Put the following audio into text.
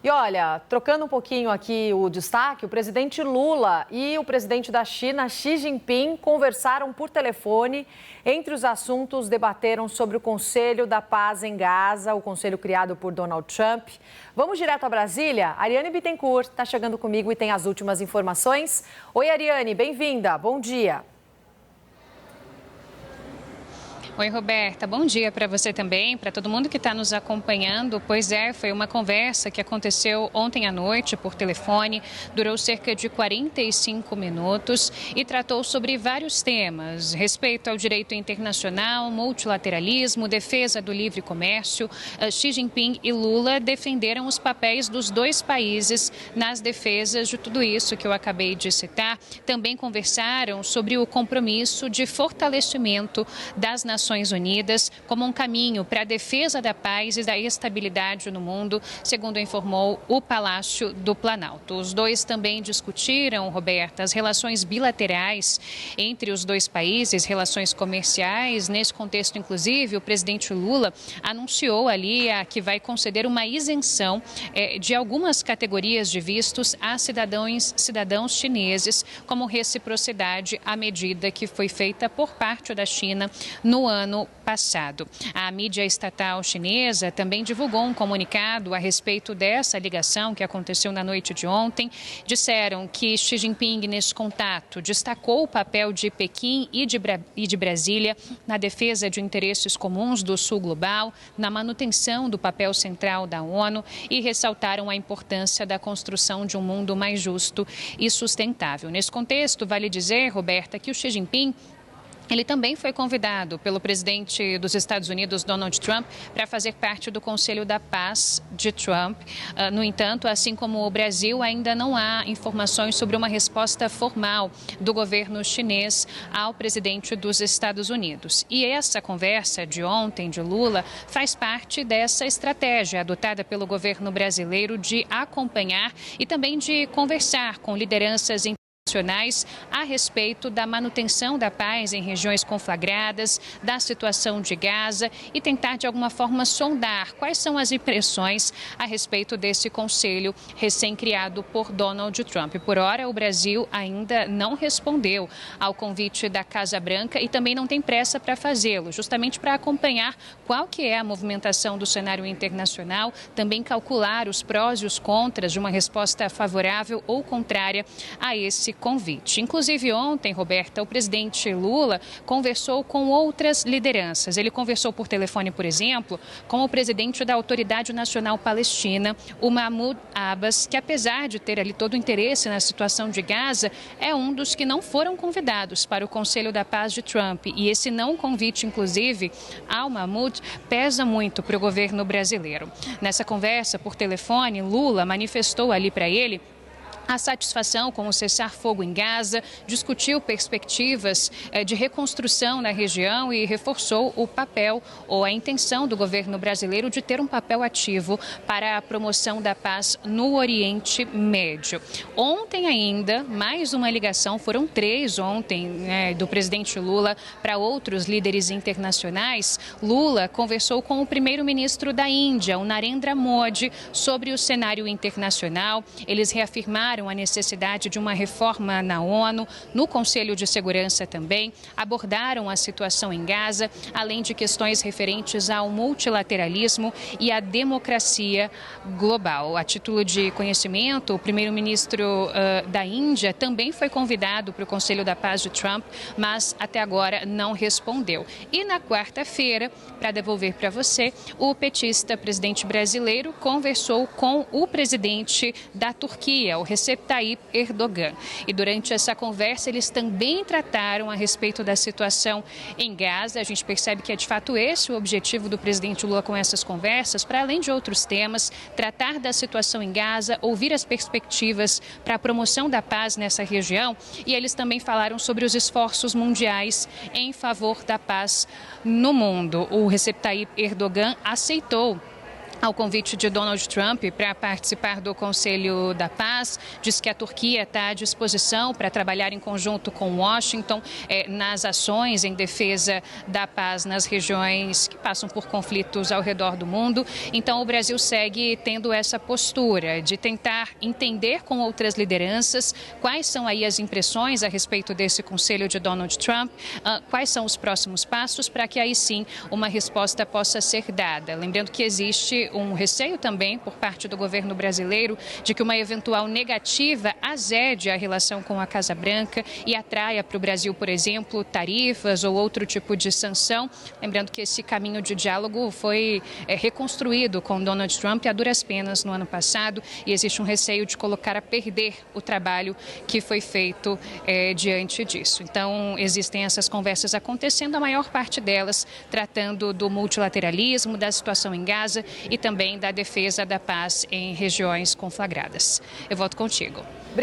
E olha, trocando um pouquinho aqui o destaque, o presidente Lula e o presidente da China, Xi Jinping, conversaram por telefone. Entre os assuntos, debateram sobre o Conselho da Paz em Gaza, o conselho criado por Donald Trump. Vamos direto a Brasília? Ariane Bittencourt está chegando comigo e tem as últimas informações. Oi, Ariane, bem-vinda. Bom dia. Oi, Roberta. Bom dia para você também, para todo mundo que está nos acompanhando. Pois é, foi uma conversa que aconteceu ontem à noite por telefone, durou cerca de 45 minutos e tratou sobre vários temas: respeito ao direito internacional, multilateralismo, defesa do livre comércio. Xi Jinping e Lula defenderam os papéis dos dois países nas defesas de tudo isso que eu acabei de citar. Também conversaram sobre o compromisso de fortalecimento das Nações Unidas como um caminho para a defesa da paz e da estabilidade no mundo, segundo informou o Palácio do Planalto. Os dois também discutiram, Roberta, as relações bilaterais entre os dois países, relações comerciais. Nesse contexto, inclusive, o presidente Lula anunciou ali que vai conceder uma isenção de algumas categorias de vistos a cidadãos chineses, como reciprocidade à medida que foi feita por parte da China no ano passado. A mídia estatal chinesa também divulgou um comunicado a respeito dessa ligação que aconteceu na noite de ontem. Disseram que Xi Jinping, nesse contato, destacou o papel de Pequim e de Brasília na defesa de interesses comuns do Sul global, na manutenção do papel central da ONU e ressaltaram a importância da construção de um mundo mais justo e sustentável. Nesse contexto, vale dizer, Roberta, que o Xi Jinping ele também foi convidado pelo presidente dos Estados Unidos, Donald Trump, para fazer parte do Conselho da Paz de Trump. No entanto, assim como o Brasil, ainda não há informações sobre uma resposta formal do governo chinês ao presidente dos Estados Unidos. E essa conversa de ontem, de Lula, faz parte dessa estratégia adotada pelo governo brasileiro de acompanhar e também de conversar com lideranças internacionais a respeito da manutenção da paz em regiões conflagradas, da situação de Gaza e tentar de alguma forma sondar quais são as impressões a respeito desse conselho recém-criado por Donald Trump. Por hora, o Brasil ainda não respondeu ao convite da Casa Branca e também não tem pressa para fazê-lo, justamente para acompanhar qual que é a movimentação do cenário internacional, também calcular os prós e os contras de uma resposta favorável ou contrária a esse convite. Inclusive ontem, Roberta, o presidente Lula conversou com outras lideranças. Ele conversou por telefone, por exemplo, com o presidente da Autoridade Nacional Palestina, o Mahmoud Abbas, que apesar de ter ali todo o interesse na situação de Gaza, é um dos que não foram convidados para o Conselho da Paz de Trump. E esse não convite, inclusive, ao Mahmoud, pesa muito para o governo brasileiro. Nessa conversa por telefone, Lula manifestou ali para ele a satisfação com o cessar-fogo em Gaza, discutiu perspectivas de reconstrução na região e reforçou o papel ou a intenção do governo brasileiro de ter um papel ativo para a promoção da paz no Oriente Médio. Ontem ainda, mais uma ligação, foram 3 ontem, do presidente Lula para outros líderes internacionais. Lula conversou com o primeiro-ministro da Índia, o Narendra Modi, sobre o cenário internacional. Eles reafirmaram a necessidade de uma reforma na ONU, no Conselho de Segurança também, abordaram a situação em Gaza, além de questões referentes ao multilateralismo e à democracia global. A título de conhecimento, o primeiro-ministro da Índia também foi convidado para o Conselho da Paz de Trump, mas até agora não respondeu. E na quarta-feira, para devolver para você, o petista presidente brasileiro conversou com o presidente da Turquia, o Recep Tayyip Erdogan. E durante essa conversa, eles também trataram a respeito da situação em Gaza. A gente percebe que é de fato esse o objetivo do presidente Lula com essas conversas, para além de outros temas, tratar da situação em Gaza, ouvir as perspectivas para a promoção da paz nessa região. E eles também falaram sobre os esforços mundiais em favor da paz no mundo. O Recep Tayyip Erdogan aceitou ao convite de Donald Trump para participar do Conselho da Paz. Diz que a Turquia está à disposição para trabalhar em conjunto com Washington nas ações em defesa da paz nas regiões que passam por conflitos ao redor do mundo. Então, o Brasil segue tendo essa postura de tentar entender com outras lideranças quais são aí as impressões a respeito desse Conselho de Donald Trump, quais são os próximos passos para que aí sim uma resposta possa ser dada. Lembrando que existe um receio também por parte do governo brasileiro de que uma eventual negativa azede a relação com a Casa Branca e atraia para o Brasil, por exemplo, tarifas ou outro tipo de sanção. Lembrando que esse caminho de diálogo foi reconstruído com Donald Trump a duras penas no ano passado e existe um receio de colocar a perder o trabalho que foi feito diante disso. Então, existem essas conversas acontecendo, a maior parte delas tratando do multilateralismo, da situação em Gaza e também da defesa da paz em regiões conflagradas. Eu volto contigo.